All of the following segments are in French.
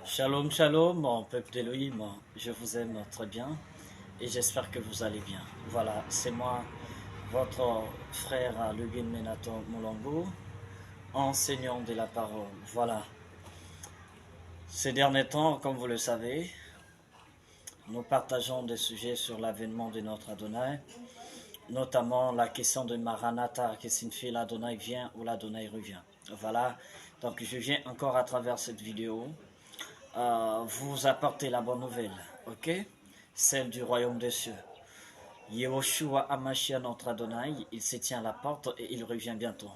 Shalom, shalom, mon peuple d'Élohim, je vous aime très bien et j'espère que vous allez bien. Voilà, c'est moi, votre frère Lubin Menato Moulongo, enseignant de la parole. Voilà, ces derniers temps, comme vous le savez, nous partageons des sujets sur l'avènement de notre Adonai, notamment la question de Maranatha, qui signifie l'Adonai vient ou l'Adonai revient. Voilà, donc je viens encore à travers cette vidéo vous apporter la bonne nouvelle, ok? Celle du royaume des cieux. Yehoshua Amashia, notre Adonai, il se tient à la porte et il revient bientôt.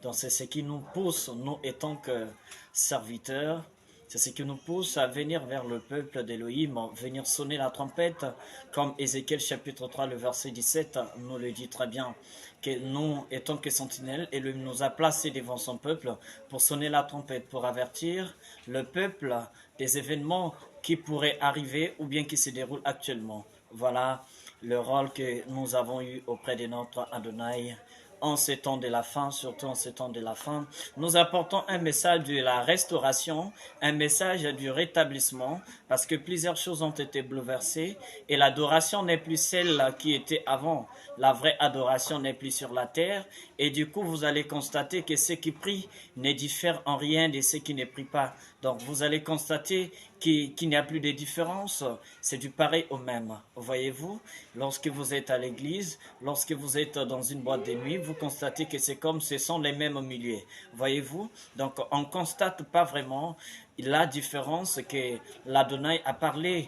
Donc c'est ce qui nous pousse, nous étant que serviteurs, c'est ce qui nous pousse à venir vers le peuple d'Élohim, venir sonner la trompette, comme Ézéchiel chapitre 3, le verset 17 nous le dit très bien, que nous étant que sentinelles, et il nous a placés devant son peuple pour sonner la trompette, pour avertir le peuple des événements qui pourraient arriver ou bien qui se déroulent actuellement. Voilà le rôle que nous avons eu auprès de notre Adonai en ces temps de la fin, surtout en ces temps de la fin. Nous apportons un message de la restauration, un message du rétablissement, parce que plusieurs choses ont été bouleversées et l'adoration n'est plus celle qui était avant. La vraie adoration n'est plus sur la terre et du coup vous allez constater que ceux qui prient ne diffèrent en rien de ceux qui ne prient pas. Donc vous allez constater qu'il n'y a plus de différence, c'est du pareil au même. Voyez-vous, lorsque vous êtes à l'église, lorsque vous êtes dans une boîte de nuit, vous constatez que c'est comme ce sont les mêmes milieux. Voyez-vous, donc on ne constate pas vraiment la différence que l'Adonai a parlé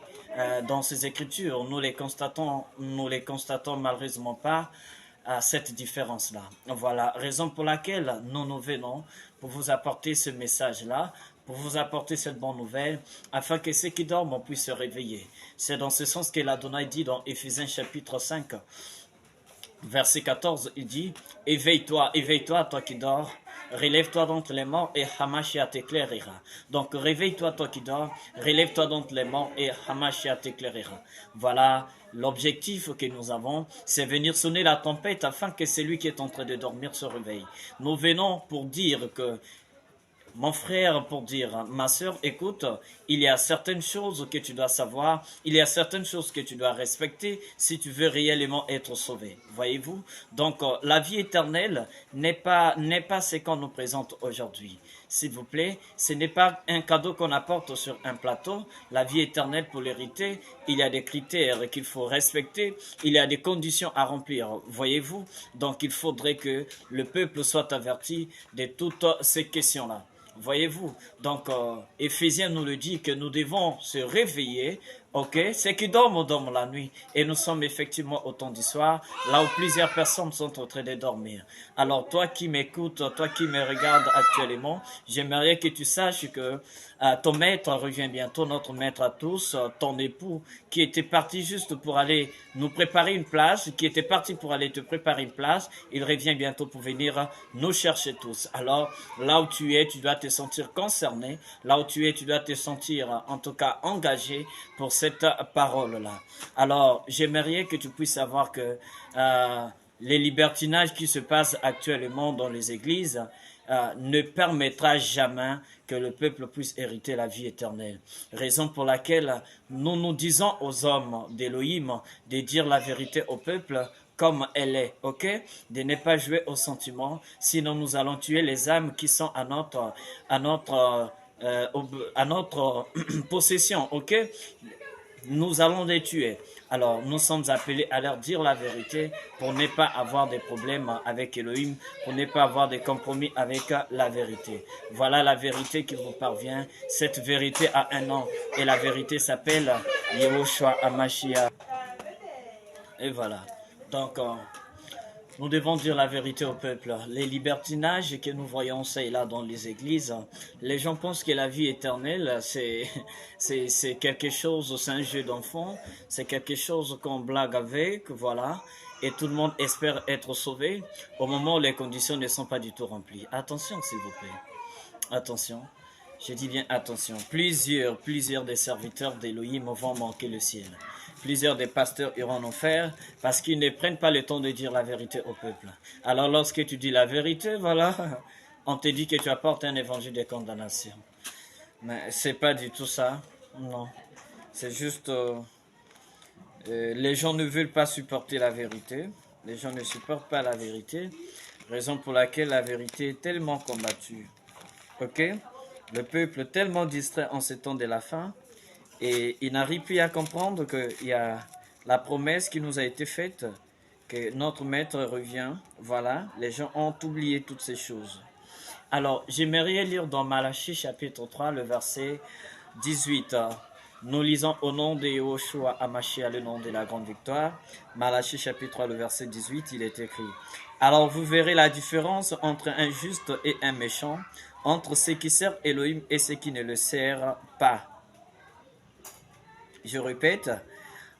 dans ses écritures. Nous les constatons malheureusement pas à cette différence-là. Voilà, raison pour laquelle nous venons pour vous apporter ce message-là, pour vous apporter cette bonne nouvelle, afin que ceux qui dorment puissent se réveiller. C'est dans ce sens que l'Adonai dit dans Éphésiens chapitre 5, verset 14, il dit « éveille-toi, toi qui dors, relève-toi d'entre les morts et Hamashia t'éclairera. » Donc réveille-toi, toi qui dors, relève-toi d'entre les morts et Hamashia t'éclairera. Voilà l'objectif que nous avons, c'est venir sonner la tempête afin que celui qui est en train de dormir se réveille. Nous venons pour dire que mon frère, pour dire, ma soeur, écoute, il y a certaines choses que tu dois savoir, il y a certaines choses que tu dois respecter si tu veux réellement être sauvé. Voyez-vous? Donc, la vie éternelle n'est pas ce qu'on nous présente aujourd'hui. S'il vous plaît, ce n'est pas un cadeau qu'on apporte sur un plateau. La vie éternelle, pour l'hériter, il y a des critères qu'il faut respecter, il y a des conditions à remplir. Voyez-vous? Donc, il faudrait que le peuple soit averti de toutes ces questions-là. Voyez-vous, donc Éphésiens nous le dit que nous devons se réveiller, ok? Ceux qui dorment la nuit. Et nous sommes effectivement au temps du soir, là où plusieurs personnes sont en train de dormir. Alors toi qui m'écoutes, toi qui me regardes actuellement, j'aimerais que tu saches que ton maître revient bientôt, notre maître à tous, ton époux qui était parti juste pour aller nous préparer une place, qui était parti pour aller te préparer une place, il revient bientôt pour venir nous chercher tous. Alors là où tu es, tu dois te sentir concerné, là où tu es, tu dois te sentir en tout cas engagé pour cette parole-là. Alors j'aimerais que tu puisses savoir que les libertinages qui se passent actuellement dans les églises ne permettra jamais que le peuple puisse hériter la vie éternelle. Raison pour laquelle nous nous disons aux hommes d'Élohim de dire la vérité au peuple comme elle est, ok? De ne pas jouer aux sentiments, sinon nous allons tuer les âmes qui sont à notre possession, ok? Nous allons les tuer. Alors, nous sommes appelés à leur dire la vérité pour ne pas avoir des problèmes avec Elohim, pour ne pas avoir des compromis avec la vérité. Voilà la vérité qui vous parvient. Cette vérité a un nom et la vérité s'appelle Yehoshua Amashia. Et voilà. Donc, nous devons dire la vérité au peuple. Les libertinages que nous voyons ça et là dans les églises, les gens pensent que la vie éternelle, c'est quelque chose, c'est un jeu d'enfant, c'est quelque chose qu'on blague avec, voilà. Et tout le monde espère être sauvé au moment où les conditions ne sont pas du tout remplies. Attention, s'il vous plaît. Attention. Je dis bien attention. Plusieurs des serviteurs d'Élohim vont manquer le ciel. Plusieurs des pasteurs iront en enfer parce qu'ils ne prennent pas le temps de dire la vérité au peuple. Alors lorsque tu dis la vérité, voilà, on te dit que tu apportes un évangile de condamnation. Mais c'est pas du tout ça. Non. C'est juste... les gens ne veulent pas supporter la vérité. Les gens ne supportent pas la vérité. Raison pour laquelle la vérité est tellement combattue. Ok? Le peuple est tellement distrait en ces temps de la fin. Et il n'arrive plus à comprendre qu'il y a la promesse qui nous a été faite. Que notre maître revient. Voilà. Les gens ont oublié toutes ces choses. Alors, j'aimerais lire dans Malachie chapitre 3, le verset 18. Nous lisons au nom de Yahushua Hamashiach, le nom de la grande victoire. Malachie chapitre 3, le verset 18, il est écrit. Alors vous verrez la différence entre un juste et un méchant, entre ceux qui servent Elohim et ceux qui ne le servent pas. Je répète.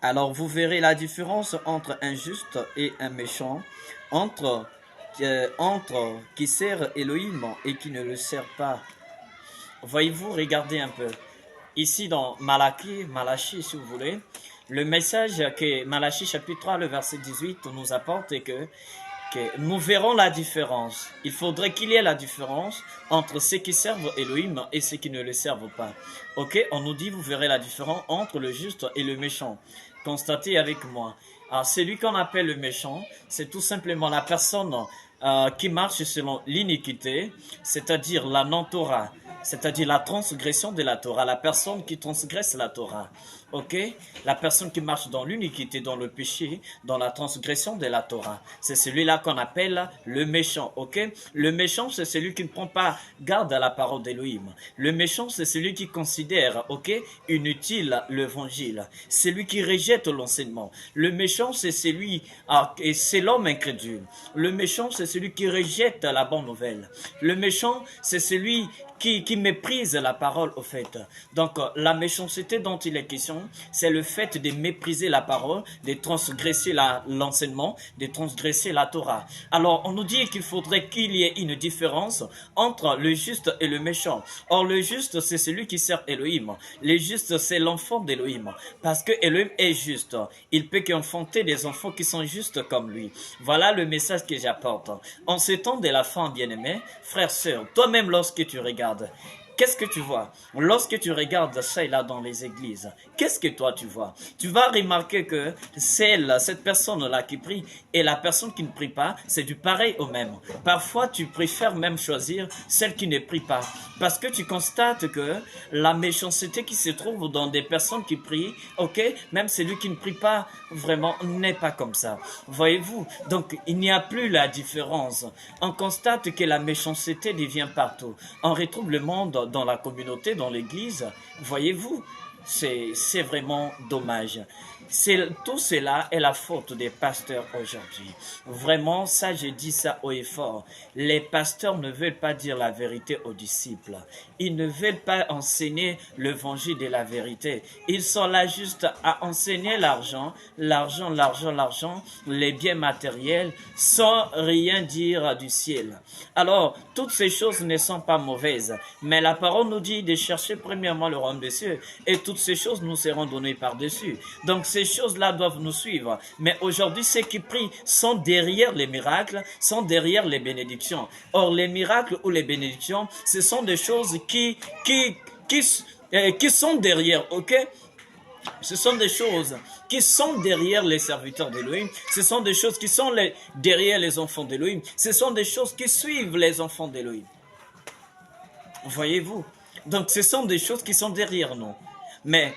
Alors vous verrez la différence entre un juste et un méchant, entre qui sert Elohim et qui ne le sert pas. Voyez-vous, regardez un peu. Ici dans Malachie si vous voulez, le message que Malachie chapitre 3, le verset 18 nous apporte est que nous verrons la différence. Il faudrait qu'il y ait la différence entre ceux qui servent Elohim et ceux qui ne le servent pas. Ok, on nous dit vous verrez la différence entre le juste et le méchant. Constatez avec moi. Alors, celui qu'on appelle le méchant, c'est tout simplement la personne qui marche selon l'iniquité, c'est-à-dire la non-Torah, c'est-à-dire la transgression de la Torah, la personne qui transgresse la Torah. Ok? La personne qui marche dans l'iniquité, dans le péché, dans la transgression de la Torah. C'est celui-là qu'on appelle le méchant. Ok? Le méchant, c'est celui qui ne prend pas garde à la parole d'Élohim. Le méchant, c'est celui qui considère, ok, inutile l'évangile. Celui qui rejette l'enseignement. Le méchant, c'est celui, et c'est l'homme incrédule. Le méchant, c'est celui qui rejette la bonne nouvelle. Le méchant, c'est celui qui méprise la parole au fait. Donc la méchanceté dont il est question, c'est le fait de mépriser la parole, de transgresser l'enseignement, de transgresser la Torah. Alors on nous dit qu'il faudrait qu'il y ait une différence entre le juste et le méchant. Or le juste c'est celui qui sert Elohim. Le juste c'est l'enfant d'Elohim. Parce que Elohim est juste. Il peut qu'enfanter des enfants qui sont justes comme lui. Voilà le message que j'apporte. En ce temps de la fin, bien-aimé, frère, sœur, toi-même lorsque tu regardes, qu'est-ce que tu vois? Lorsque tu regardes ça et là dans les églises, qu'est-ce que toi tu vois? Tu vas remarquer que cette personne-là qui prie et la personne qui ne prie pas, c'est du pareil au même. Parfois, tu préfères même choisir celle qui ne prie pas. Parce que tu constates que la méchanceté qui se trouve dans des personnes qui prient, ok, même celui qui ne prie pas, vraiment, n'est pas comme ça. Voyez-vous? Donc, il n'y a plus la différence. On constate que la méchanceté devient partout. On retrouve le monde dans la communauté, dans l'église. Voyez-vous? C'est vraiment dommage. Tout cela est la faute des pasteurs aujourd'hui. Vraiment, ça, je dis ça haut et fort. Les pasteurs ne veulent pas dire la vérité aux disciples. Ils ne veulent pas enseigner l'évangile de la vérité. Ils sont là juste à enseigner l'argent, les biens matériels, sans rien dire du ciel. Alors, toutes ces choses ne sont pas mauvaises, mais la parole nous dit de chercher premièrement le royaume des cieux, et toutes ces choses nous seront données par-dessus. Donc, ces choses-là doivent nous suivre. Mais aujourd'hui, ceux qui prient sont derrière les miracles, sont derrière les bénédictions. Or, les miracles ou les bénédictions, ce sont des choses qui sont derrière, ok? Ce sont des choses qui sont derrière les serviteurs d'Élohim. Ce sont des choses qui sont derrière les enfants d'Élohim. Ce sont des choses qui suivent les enfants d'Élohim. Voyez-vous? Donc, ce sont des choses qui sont derrière nous. Mais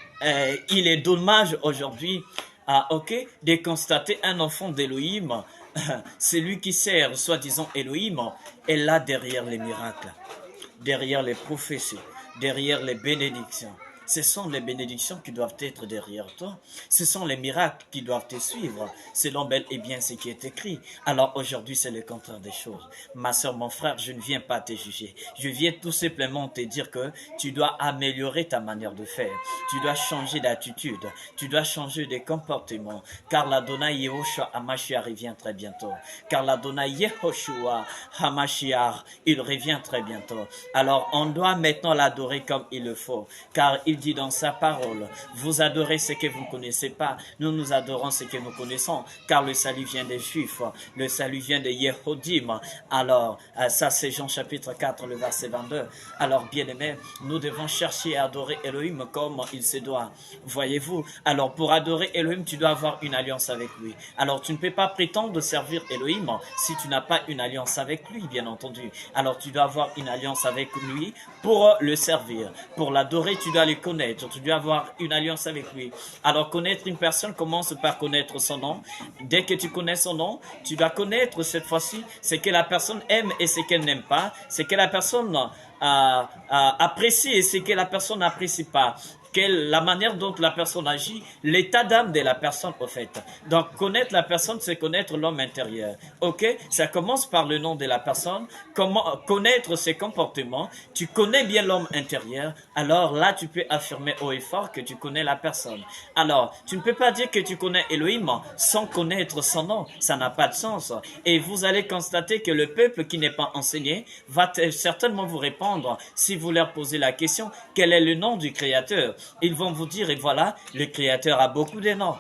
il est dommage aujourd'hui de constater un enfant d'Élohim, celui qui sert soi-disant Élohim, est là derrière les miracles, derrière les prophéties, derrière les bénédictions. Ce sont les bénédictions qui doivent être derrière toi. Ce sont les miracles qui doivent te suivre, selon bel et bien ce qui est écrit. Alors aujourd'hui, c'est le contraire des choses. Ma soeur, mon frère, je ne viens pas te juger. Je viens tout simplement te dire que tu dois améliorer ta manière de faire. Tu dois changer d'attitude. Tu dois changer de comportement. Car l'Adonai Yehoshua Hamashiach revient très bientôt. Car l'Adonai Yehoshua Hamashiach, il revient très bientôt. Alors on doit maintenant l'adorer comme il le faut. Car il dit dans sa parole, vous adorez ce que vous ne connaissez pas, nous adorons ce que nous connaissons, car le salut vient des Juifs, le salut vient des Yehodim. Alors, ça c'est Jean chapitre 4, le verset 22. Alors, bien-aimés, nous devons chercher à adorer Elohim comme il se doit. Voyez-vous, alors pour adorer Elohim, tu dois avoir une alliance avec lui. Alors, tu ne peux pas prétendre servir Elohim si tu n'as pas une alliance avec lui, bien entendu. Alors, tu dois avoir une alliance avec lui pour le servir. Pour l'adorer, tu dois le connaître. Tu dois avoir une alliance avec lui. Alors, connaître une personne commence par connaître son nom. Dès que tu connais son nom, tu dois connaître cette fois-ci ce que la personne aime et ce qu'elle n'aime pas, ce que la personne apprécie et ce que la personne n'apprécie pas. La manière dont la personne agit, l'état d'âme de la personne au fait. Donc connaître la personne, c'est connaître l'homme intérieur. Ok, ça commence par le nom de la personne, connaître ses comportements. Tu connais bien l'homme intérieur, alors là tu peux affirmer haut et fort que tu connais la personne. Alors tu ne peux pas dire que tu connais Elohim sans connaître son nom, ça n'a pas de sens. Et vous allez constater que le peuple qui n'est pas enseigné va certainement vous répondre si vous leur posez la question quel est le nom du Créateur. Ils vont vous dire, et voilà, le Créateur a beaucoup de noms.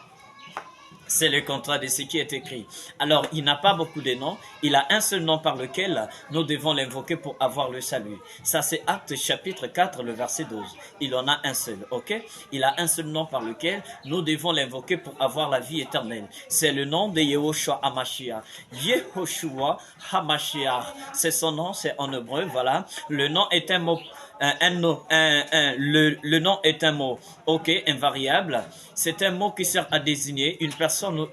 C'est le contraire de ce qui est écrit. Alors, il n'a pas beaucoup de noms. Il a un seul nom par lequel nous devons l'invoquer pour avoir le salut. Ça, c'est Actes chapitre 4, le verset 12. Il en a un seul, ok? Il a un seul nom par lequel nous devons l'invoquer pour avoir la vie éternelle. C'est le nom de Yehoshua HaMashiach. Yehoshua HaMashiach. C'est son nom, c'est en hébreu, voilà. Le nom est un mot. Le nom est un mot, ok, invariable. C'est un mot qui sert à désigner une personne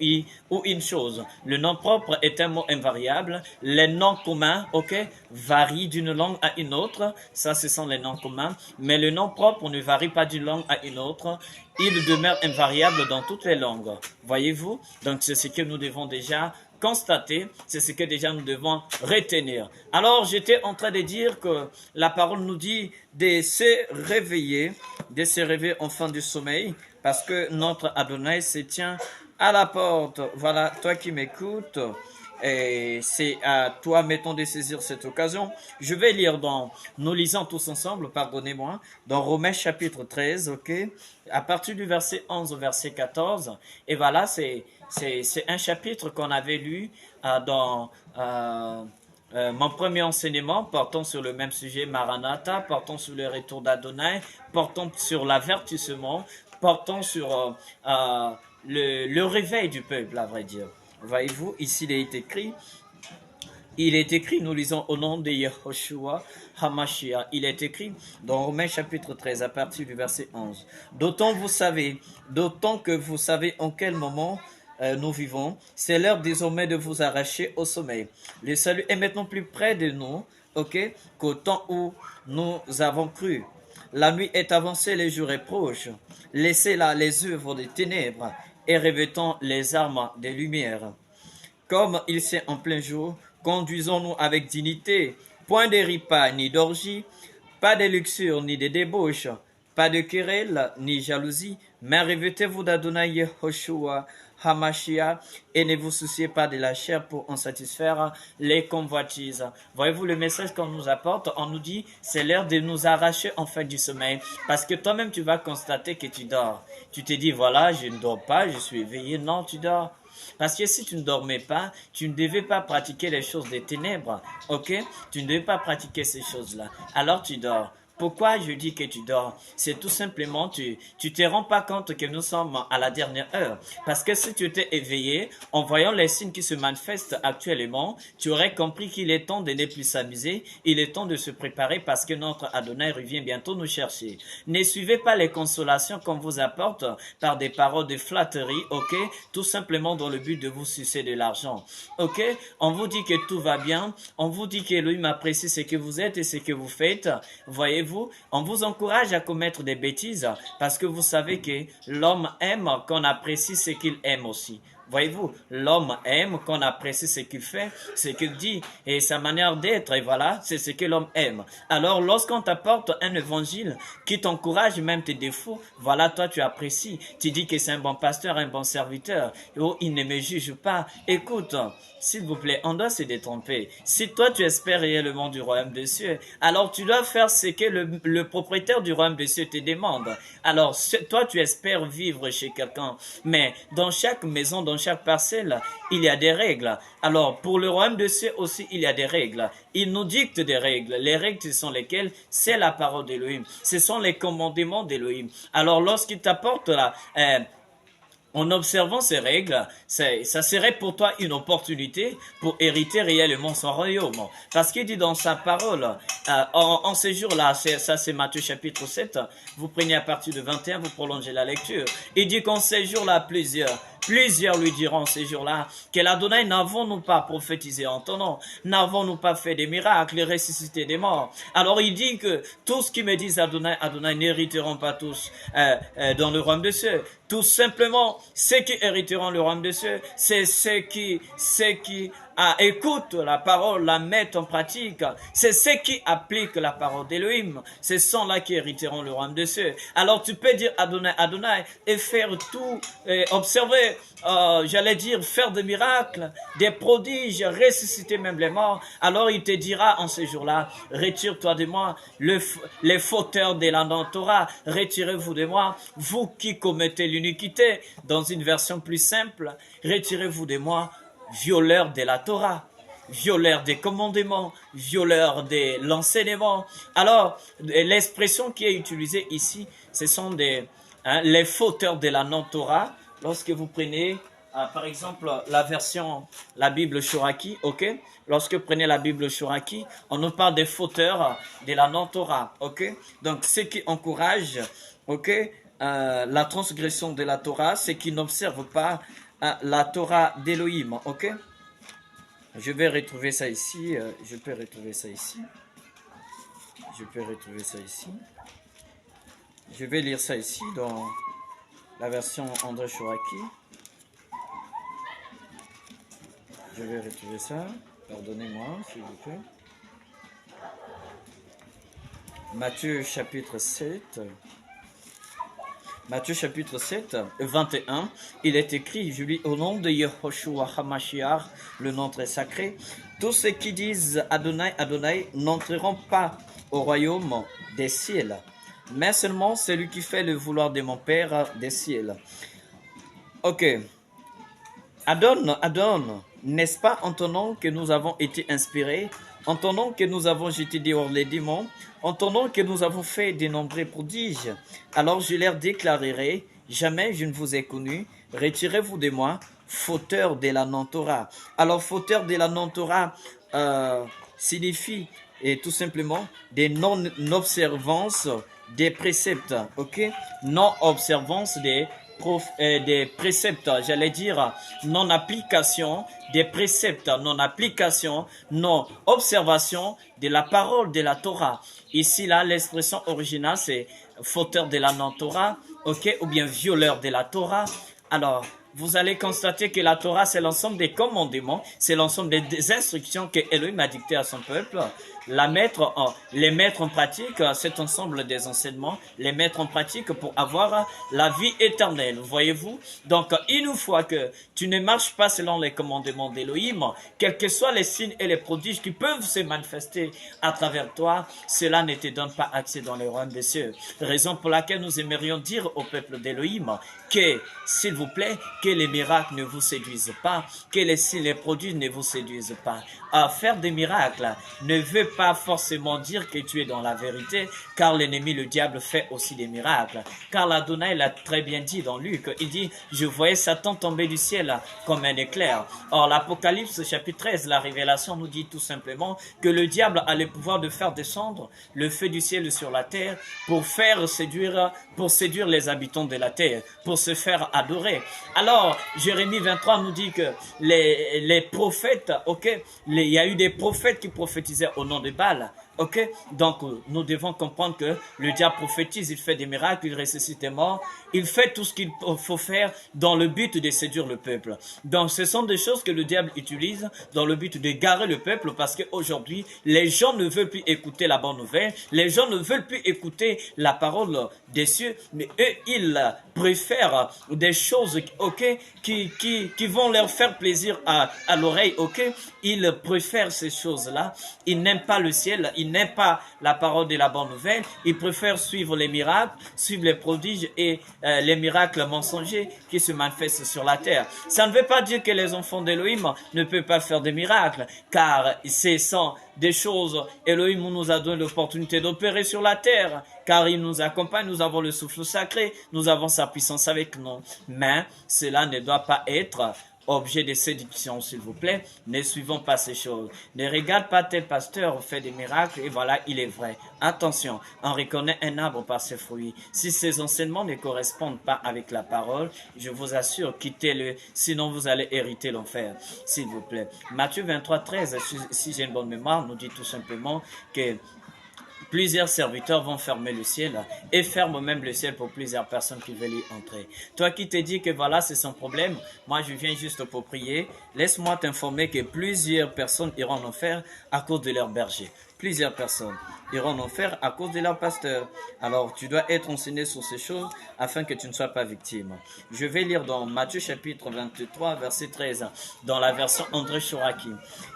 ou une chose. Le nom propre est un mot invariable. Les noms communs, ok, varient d'une langue à une autre. Ça, ce sont les noms communs. Mais le nom propre ne varie pas d'une langue à une autre. Il demeure invariable dans toutes les langues. Voyez-vous? Donc, c'est ce que nous devons déjà constater, c'est ce que déjà nous devons retenir. Alors, j'étais en train de dire que la parole nous dit de se réveiller en fin du sommeil, parce que notre Adonai se tient à la porte. Voilà, toi qui m'écoutes, et c'est à toi, mettons, de saisir cette occasion. Je vais lire nous lisons tous ensemble, pardonnez-moi, dans Romains chapitre 13, ok, à partir du verset 11 au verset 14, et voilà, c'est un chapitre qu'on avait lu dans mon premier enseignement, portant sur le même sujet, Maranatha, portant sur le retour d'Adonai, portant sur l'avertissement, portant sur le réveil du peuple, à vrai dire. Voyez-vous, ici il est écrit, nous lisons au nom de Yehoshua HaMashiach, il est écrit dans Romains chapitre 13 à partir du verset 11. D'autant que vous savez en quel moment nous vivons, c'est l'heure désormais de vous arracher au sommeil. Le salut est maintenant plus près de nous, ok, qu'au temps où nous avons cru. La nuit est avancée, le jour est proche. Laissez là les œuvres des ténèbres et revêtons les armes des lumières. Comme il s'est en plein jour, conduisons-nous avec dignité, point de repas ni d'orgie, pas de luxure ni de débauche, pas de querelle ni jalousie, mais revêtez-vous d'Adonai Yehoshua HaMashiach et ne vous souciez pas de la chair pour en satisfaire les convoitises. Voyez-vous le message qu'on nous apporte? On nous dit c'est l'heure de nous arracher en fin du sommeil, parce que toi-même tu vas constater que tu dors. Tu te dis voilà, je ne dors pas, je suis éveillé. Non, tu dors. Parce que si tu ne dormais pas, tu ne devais pas pratiquer les choses des ténèbres, ok? Tu ne devais pas pratiquer ces choses-là. Alors tu dors. Pourquoi je dis que tu dors? C'est tout simplement, tu te rends pas compte que nous sommes à la dernière heure. Parce que si tu étais éveillé, en voyant les signes qui se manifestent actuellement, tu aurais compris qu'il est temps de ne plus s'amuser. Il est temps de se préparer parce que notre Adonai revient bientôt nous chercher. Ne suivez pas les consolations qu'on vous apporte par des paroles de flatterie, ok? Tout simplement dans le but de vous sucer de l'argent, ok? On vous dit que tout va bien. On vous dit qu'Elohim apprécie ce que vous êtes et ce que vous faites. Voyez-vous, on vous encourage à commettre des bêtises parce que vous savez que l'homme aime qu'on apprécie ce qu'il aime aussi. Voyez-vous, l'homme aime qu'on apprécie ce qu'il fait, ce qu'il dit et sa manière d'être. Et voilà, c'est ce que l'homme aime. Alors, lorsqu'on t'apporte un évangile qui t'encourage même tes défauts, voilà, toi tu apprécies. Tu dis que c'est un bon pasteur, un bon serviteur. Oh, il ne me juge pas. Écoute, s'il vous plaît, on doit se détromper. Si toi tu espères réellement du royaume des cieux, alors tu dois faire ce que le propriétaire du royaume des cieux te demande. Alors, toi tu espères vivre chez quelqu'un, mais dans chaque maison, dans chaque parcelle, il y a des règles. Alors, pour le royaume des cieux aussi, il y a des règles. Il nous dicte des règles. Les règles, ce sont lesquelles? C'est la parole d'Élohim. Ce sont les commandements d'Élohim. Alors, lorsqu'il t'apporte là, en observant ces règles, ça serait pour toi une opportunité pour hériter réellement son royaume. Parce qu'il dit dans sa parole, en ces jours-là, ça c'est Matthieu chapitre 7, vous prenez à partir de 21, vous prolongez la lecture. Il dit qu'en ces jours-là, plusieurs lui diront ces jours-là, que l'Adonai, n'avons-nous pas prophétisé en ton nom? N'avons-nous pas fait des miracles, ressuscité des morts? Alors il dit que tous qui me disent Adonai, Adonai, n'hériteront pas tous dans le royaume de cieux. Tout simplement, ceux qui hériteront le royaume des cieux, c'est ceux qui écoutent la parole, la mettent en pratique. C'est ceux qui appliquent la parole d'Élohim. Ce sont là qui hériteront le royaume des cieux. Alors tu peux dire Adonai, Adonai, et faire tout, observer, j'allais dire, faire des miracles, des prodiges, ressusciter même les morts. Alors il te dira en ce jour-là, retire-toi de moi, les fauteurs de la Torah, retirez-vous de moi, vous qui commettez l'iniquité. Dans une version plus simple, retirez-vous de moi, violeurs de la Torah, violeurs des commandements, violeurs de l'enseignement. Alors, l'expression qui est utilisée ici, ce sont les fauteurs de la non-Torah. Lorsque vous prenez, par exemple, la Bible Shoraki, ok? Lorsque vous prenez la Bible Shoraki, on nous parle des fauteurs de la non-Torah, ok? Donc, ce qui encourage, ok, la transgression de la Torah, c'est qui n'observent pas la Torah d'Élohim, ok? Je vais retrouver ça ici, je peux retrouver ça ici. Je vais lire ça ici dans la version André Chouraki. Je vais retrouver ça, pardonnez-moi s'il vous plaît. Matthieu chapitre 7. Matthieu chapitre 7, 21, il est écrit, je lis au nom de Yehoshua HaMashiach, le nom très sacré, tous ceux qui disent Adonai, Adonai n'entreront pas au royaume des ciels, mais seulement celui qui fait le vouloir de mon Père des ciels. Ok. Adon, n'est-ce pas en ton nom que nous avons été inspirés, en ton nom que nous avons jeté dehors les démons, en ton nom que nous avons fait de nombreux prodiges? Alors je leur déclarerai, jamais je ne vous ai connu, retirez-vous de moi, fauteurs de la non-Torah. Alors fauteurs de la non-Torah signifie tout simplement des non-observances des préceptes, ok? Non-observance des préceptes, j'allais dire non-application des préceptes, non-application, non-observation de la parole de la Torah. Ici, là, l'expression originale, c'est fauteur de la non-Torah, ok, ou bien violeur de la Torah. Alors, vous allez constater que la Torah, c'est l'ensemble des commandements, c'est l'ensemble des instructions que Elohim a dictées à son peuple. Les mettre en pratique, cet ensemble des enseignements, les mettre en pratique pour avoir la vie éternelle, voyez-vous? Donc, une fois que tu ne marches pas selon les commandements d'Elohim, quels que soient les signes et les prodiges qui peuvent se manifester à travers toi, cela ne te donne pas accès dans les royaumes des cieux. Raison pour laquelle nous aimerions dire au peuple d'Elohim que, s'il vous plaît, que les miracles ne vous séduisent pas, que les signes et les prodiges ne vous séduisent pas. Faire des miracles ne veut pas forcément dire que tu es dans la vérité, car l'ennemi, le diable, fait aussi des miracles. Car l'Adonai l'a très bien dit dans Luc, il dit, je voyais Satan tomber du ciel comme un éclair. Or, l'Apocalypse chapitre 13, la révélation nous dit tout simplement que le diable a le pouvoir de faire descendre le feu du ciel sur la terre pour séduire les habitants de la terre, pour se faire adorer. Alors, Jérémie 23 nous dit que les prophètes, ok, il y a eu des prophètes qui prophétisaient au nom de Baal. Ok? Donc, nous devons comprendre que le diable prophétise, il fait des miracles, il ressuscite des morts, il fait tout ce qu'il faut faire dans le but de séduire le peuple. Donc, ce sont des choses que le diable utilise dans le but d'égarer le peuple parce qu'aujourd'hui, les gens ne veulent plus écouter la bonne nouvelle, les gens ne veulent plus écouter la parole des cieux, mais eux, ils préfèrent des choses, ok, qui vont leur faire plaisir à l'oreille, ok. Ils préfèrent ces choses-là. Ils n'aiment pas le ciel, ils n'aiment pas la parole de la bonne nouvelle. Ils préfèrent suivre les miracles, suivre les prodiges et les miracles mensongers qui se manifestent sur la terre. Ça ne veut pas dire que les enfants d'Élohim ne peuvent pas faire des miracles, car c'est sans des choses, Elohim nous a donné l'opportunité d'opérer sur la terre, car il nous accompagne, nous avons le souffle sacré, nous avons sa puissance avec nous. Mais cela ne doit pas être objet de séduction, s'il vous plaît. Ne suivons pas ces choses. Ne regarde pas tel pasteur fait des miracles et voilà, il est vrai. Attention, on reconnaît un arbre par ses fruits. Si ses enseignements ne correspondent pas avec la parole, je vous assure, quittez-le, sinon vous allez hériter l'enfer, s'il vous plaît. Matthieu 23, 13, si j'ai une bonne mémoire, nous dit tout simplement que plusieurs serviteurs vont fermer le ciel et ferment même le ciel pour plusieurs personnes qui veulent y entrer. Toi qui te dis que voilà, c'est son problème, moi je viens juste pour prier, laisse-moi t'informer que plusieurs personnes iront en enfer à cause de leur berger. Plusieurs personnes iront en enfer à cause de leur pasteur. Alors, tu dois être enseigné sur ces choses afin que tu ne sois pas victime. Je vais lire dans Matthieu chapitre 23, verset 13, dans la version André Chouraki.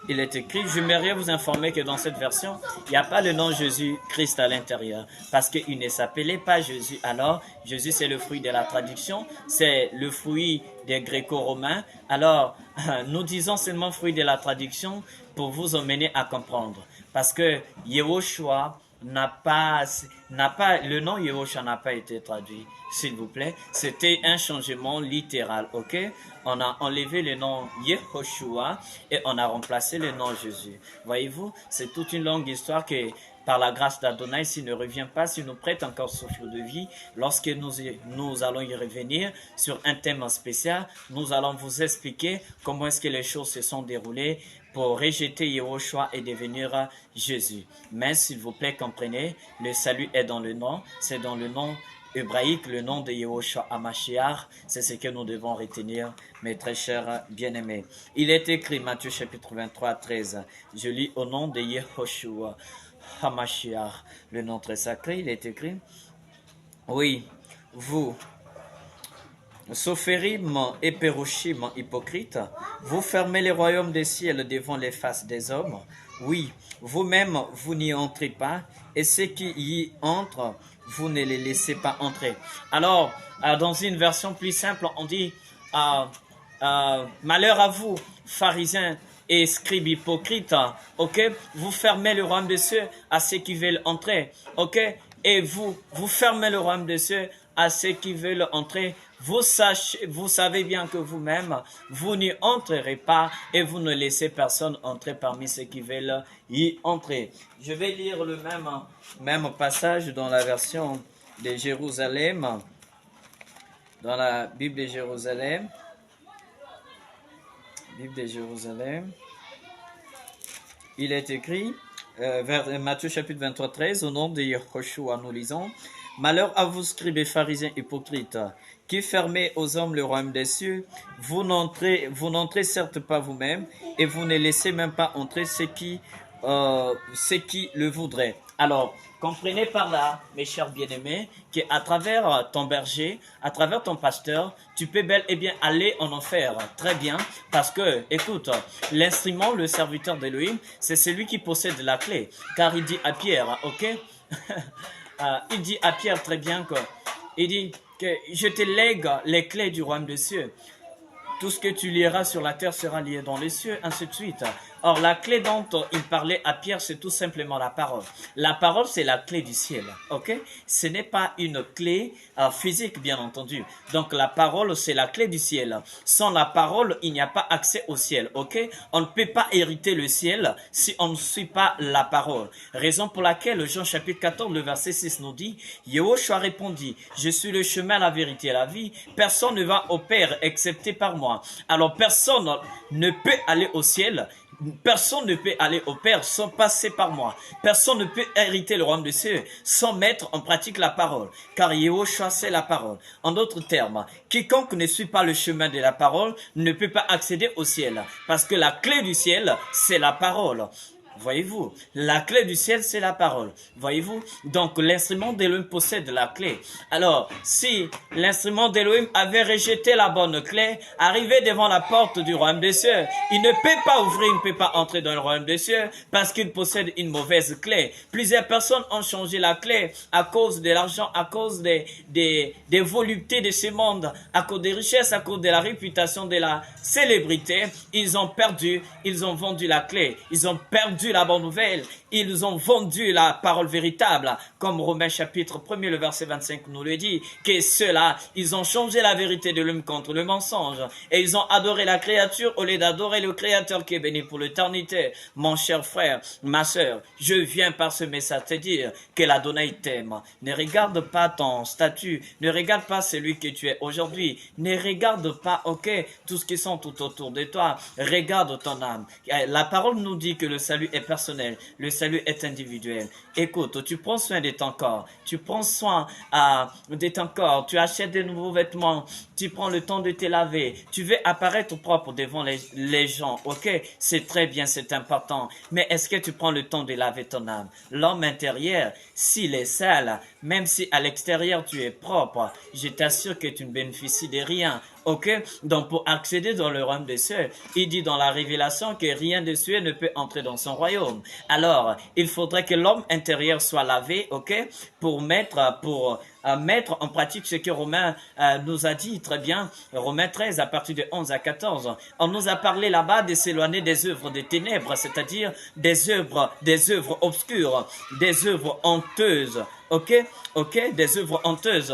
Il est écrit, j'aimerais vous informer que dans cette version, il n'y a pas le nom Jésus-Christ à l'intérieur, parce qu'il ne s'appelait pas Jésus. Alors, Jésus, c'est le fruit de la traduction, c'est le fruit des Gréco-Romains. Alors, nous disons seulement fruit de la traduction pour vous emmener à comprendre. Parce que Yehoshua le nom Yehoshua n'a pas été traduit, s'il vous plaît. C'était un changement littéral, ok? On a enlevé le nom Yehoshua et on a remplacé le nom Jésus. Voyez-vous, c'est toute une longue histoire que, par la grâce d'Adonai, s'il ne revient pas, s'il nous prête encore souffle de vie, lorsque nous allons y revenir sur un thème spécial, nous allons vous expliquer comment est-ce que les choses se sont déroulées pour rejeter Yehoshua et devenir Jésus. Mais s'il vous plaît, comprenez, le salut est dans le nom, c'est dans le nom hébraïque, le nom de Yehoshua HaMashiach, c'est ce que nous devons retenir, mes très chers bien-aimés. Il est écrit, Matthieu chapitre 23, 13, je lis au nom de Yehoshua HaMashiach, le nom très sacré, il est écrit, oui, vous, Sophérim et Pérochim, hypocrites, vous fermez les royaumes des ciels devant les faces des hommes. Oui, vous-même, vous n'y entrez pas, et ceux qui y entrent, vous ne les laissez pas entrer. Alors, dans une version plus simple, on dit, malheur à vous, pharisiens et scribes hypocrites, ok? Vous fermez le royaume des cieux à ceux qui veulent entrer, ok? Et vous fermez le royaume des cieux à ceux qui veulent entrer. Vous savez bien que vous-même, vous n'y entrerez pas et vous ne laissez personne entrer parmi ceux qui veulent y entrer. Je vais lire le même passage dans la version de Jérusalem, dans la Bible de Jérusalem. Bible de Jérusalem. Il est écrit, vers Matthieu chapitre 23, 13, au nom de Yehoshua, nous lisons, « Malheur à vous, scribes et pharisiens hypocrites, qui fermez aux hommes le royaume des cieux, vous n'entrez certes pas vous-même, et vous ne laissez même pas entrer ceux qui le voudraient. » Alors, comprenez par là, mes chers bien-aimés, qu'à travers ton berger, à travers ton pasteur, tu peux bel et bien aller en enfer. Très bien, parce que, écoute, l'instrument, le serviteur d'Élohim, c'est celui qui possède la clé. Car il dit à Pierre, ok? Il dit à Pierre très bien que, il dit que je te lègue les clés du royaume des cieux. Tout ce que tu lieras sur la terre sera lié dans les cieux, ainsi de suite. Or, la clé dont il parlait à Pierre, c'est tout simplement la parole. La parole, c'est la clé du ciel, ok? Ce n'est pas une clé physique, bien entendu. Donc, la parole, c'est la clé du ciel. Sans la parole, il n'y a pas accès au ciel, ok? On ne peut pas hériter le ciel si on ne suit pas la parole. Raison pour laquelle Jean chapitre 14, le verset 6 nous dit, « Yehoshua répondit, je suis le chemin, la vérité et la vie. Personne ne va au Père excepté par moi. » Alors, personne ne peut aller au ciel, Personne ne peut aller au Père sans passer par moi. Personne ne peut hériter le royaume des cieux sans mettre en pratique la parole. Car Yahushua, c'est la parole. En d'autres termes, quiconque ne suit pas le chemin de la parole ne peut pas accéder au ciel. Parce que la clé du ciel, c'est la parole. Voyez-vous, la clé du ciel, c'est la parole. Voyez-vous, donc l'instrument d'Elohim possède la clé. Alors, si l'instrument d'Elohim avait rejeté la bonne clé, arrivé devant la porte du royaume des cieux, il ne peut pas ouvrir, il ne peut pas entrer dans le royaume des cieux parce qu'il possède une mauvaise clé. Plusieurs personnes ont changé la clé à cause de l'argent, à cause des voluptés de ce monde, à cause des richesses, à cause de la réputation, de la célébrité. Ils ont perdu, ils ont vendu la clé, ils ont perdu la bonne nouvelle, ils ont vendu la parole véritable, comme Romains chapitre 1er, le verset 25 nous le dit, que ceux-là, ils ont changé la vérité de l'homme contre le mensonge, et ils ont adoré la créature au lieu d'adorer le Créateur qui est béni pour l'éternité. Mon cher frère, ma sœur, je viens par ce message te dire que l'Adonai t'aime. Ne regarde pas ton statut, ne regarde pas celui que tu es aujourd'hui, ne regarde pas, tout ce qui sont tout autour de toi, regarde ton âme. La parole nous dit que le salut est personnel, le salut est individuel. Écoute, tu prends soin de ton corps, tu prends soin de ton corps, tu achètes de nouveaux vêtements, tu prends le temps de te laver, tu veux apparaître propre devant les gens, c'est très bien, c'est important, mais est-ce que tu prends le temps de laver ton âme? L'homme intérieur, s'il est sale, même si à l'extérieur tu es propre, je t'assure que tu ne bénéficies de rien. Donc pour accéder dans le royaume des cieux, il dit dans la révélation que rien de cieux ne peut entrer dans son royaume. Alors, il faudrait que l'homme intérieur soit lavé, pour mettre en pratique ce que Romain nous a dit très bien, Romains 13 à partir de 11 à 14. On nous a parlé là-bas de s'éloigner des œuvres des ténèbres, c'est-à-dire des œuvres obscures, des œuvres honteuses. Des œuvres honteuses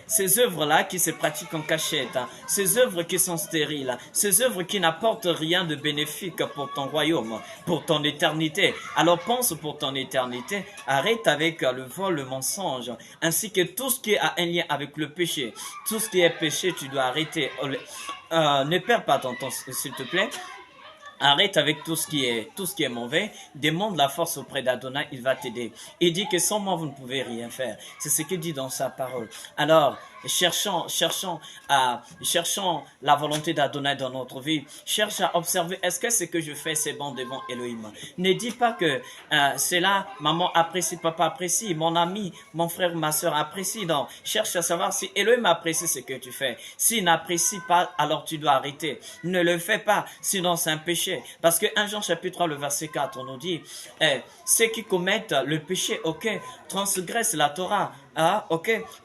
ces œuvres-là qui se pratiquent en cachette, ces œuvres qui sont stériles, ces œuvres qui n'apportent rien de bénéfique pour ton royaume, pour ton éternité. Alors pense pour ton éternité, arrête avec le vol, le mensonge, ainsi que tout ce qui a un lien avec le péché. Tout ce qui est péché, tu dois arrêter. Ne perds pas ton temps, s'il te plaît. Arrête avec tout ce qui est mauvais. Demande la force auprès d'Adonai, il va t'aider. Il dit que sans moi, vous ne pouvez rien faire. C'est ce qu'il dit dans sa parole. Alors, cherchons la volonté d'Adonai dans notre vie. Cherche à observer, est-ce que ce que je fais, c'est bon devant Elohim? Ne dis pas que c'est là, maman apprécie, papa apprécie, mon ami, mon frère, ma soeur apprécie. Non, cherche à savoir si Elohim apprécie ce que tu fais. S'il n'apprécie pas, alors tu dois arrêter. Ne le fais pas, sinon c'est un péché. Parce que 1 Jean chapitre 3, le verset 4, on nous dit, ceux qui commettent le péché, transgressent la Torah.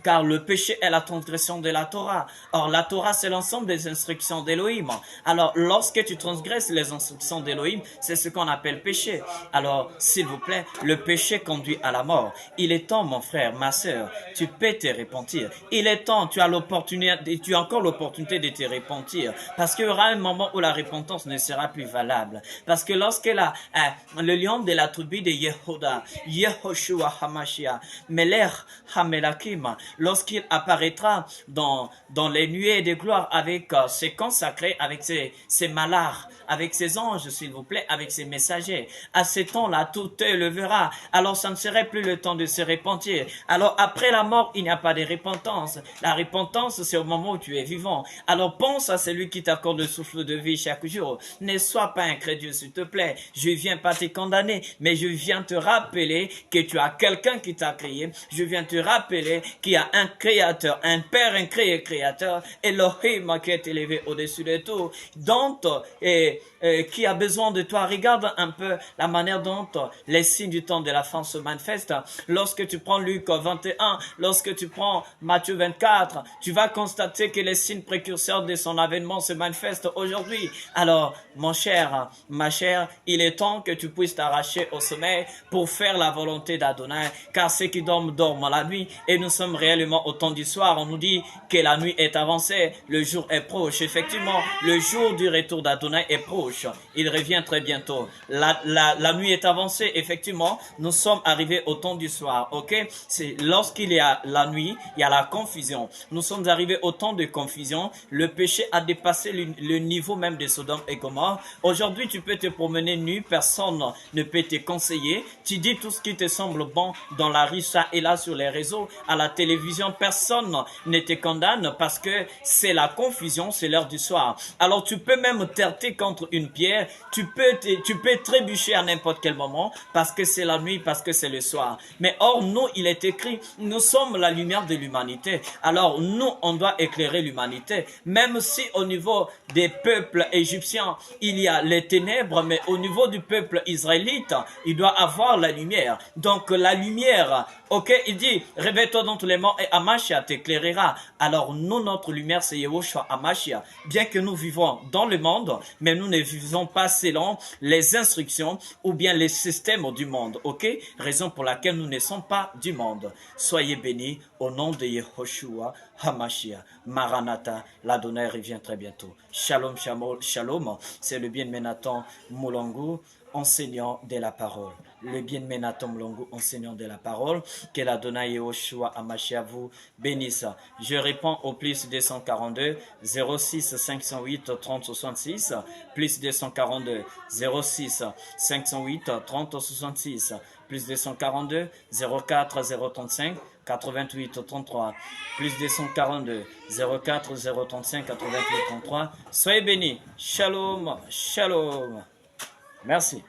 Car le péché est la transgression de la Torah. Or, la Torah, c'est l'ensemble des instructions d'Elohim. Alors, lorsque tu transgresses les instructions d'Elohim, c'est ce qu'on appelle péché. Alors, s'il vous plaît, le péché conduit à la mort. Il est temps, mon frère, ma sœur, tu peux te repentir. Il est temps, tu as encore l'opportunité de te repentir. Parce qu'il y aura un moment où la repentance ne sera plus valable. Parce que lorsque le lion de la tribu de Yehuda, Yehoshua Hamashiach, Melech Hamelakim, lorsqu'il apparaîtra dans les nuées de gloire avec ses consacrés, avec ses malars, avec ses anges, s'il vous plaît, avec ses messagers. À ce temps-là, tout œil le verra. Alors, ça ne serait plus le temps de se repentir. Alors, après la mort, il n'y a pas de repentance. La repentance, c'est au moment où tu es vivant. Alors, pense à celui qui t'accorde le souffle de vie chaque jour. Ne sois pas incrédule, s'il te plaît. Je ne viens pas te condamner, mais je viens te rappeler que tu as quelqu'un qui t'a créé. Je viens te rappeler qu'il y a un créateur, un père, un créateur, Elohim qui est élevé au-dessus de tout, dont qui a besoin de toi. Regarde un peu la manière dont les signes du temps de la fin se manifestent. Lorsque tu prends Luc 21, lorsque tu prends Matthieu 24, tu vas constater que les signes précurseurs de son avènement se manifestent aujourd'hui. Alors, mon cher, ma chère, il est temps que tu puisses t'arracher au sommeil pour faire la volonté d'Adonai, car ceux qui dorment la nuit, et nous sommes réellement au temps du soir. On nous dit que la nuit est avancée, le jour est proche. Effectivement, le jour du retour d'Adonai est proche. Yehosha. Il revient très bientôt. La nuit est avancée, effectivement. Nous sommes arrivés au temps du soir, ok? C'est lorsqu'il y a la nuit, il y a la confusion. Nous sommes arrivés au temps de confusion. Le péché a dépassé le niveau même de Sodome et Gomorrhe. Aujourd'hui, tu peux te promener nu, personne ne peut te conseiller. Tu dis tout ce qui te semble bon dans la rue, ça et là sur les réseaux, à la télévision, personne ne te condamne parce que c'est la confusion, c'est l'heure du soir. Alors tu peux même t'heurter contre une pierre, tu peux trébucher à n'importe quel moment parce que c'est la nuit, parce que c'est le soir. Mais or, nous, il est écrit, nous sommes la lumière de l'humanité. Alors nous, on doit éclairer l'humanité. Même si au niveau des peuples égyptiens, il y a les ténèbres, mais au niveau du peuple israélite, il doit avoir la lumière. Donc la lumière, ok, il dit, réveille-toi dans tous les morts et Amashia t'éclairera. Alors nous, notre lumière, c'est Yehoshua Amashia. Bien que nous vivons dans le monde, mais nous ne vivons pas selon les instructions ou bien les systèmes du monde, ok? Raison pour laquelle nous ne sommes pas du monde. Soyez bénis au nom de Yehoshua Hamashia. Maranatha, l'Adonai revient très bientôt. Shalom, shalom, shalom. C'est le bien Nathan Moulongo, enseignant de la parole. Le bien Nathan Moulongo, enseignant de la parole. Que l'Adonai Yehoshua Hamashia vous bénisse. Je réponds au plus 242 06 508 30 66. Plus 242 06 508 30 66. Plus 242 04 035 88 33, plus 242 04 035 88 33. Soyez bénis. Shalom, shalom. Merci.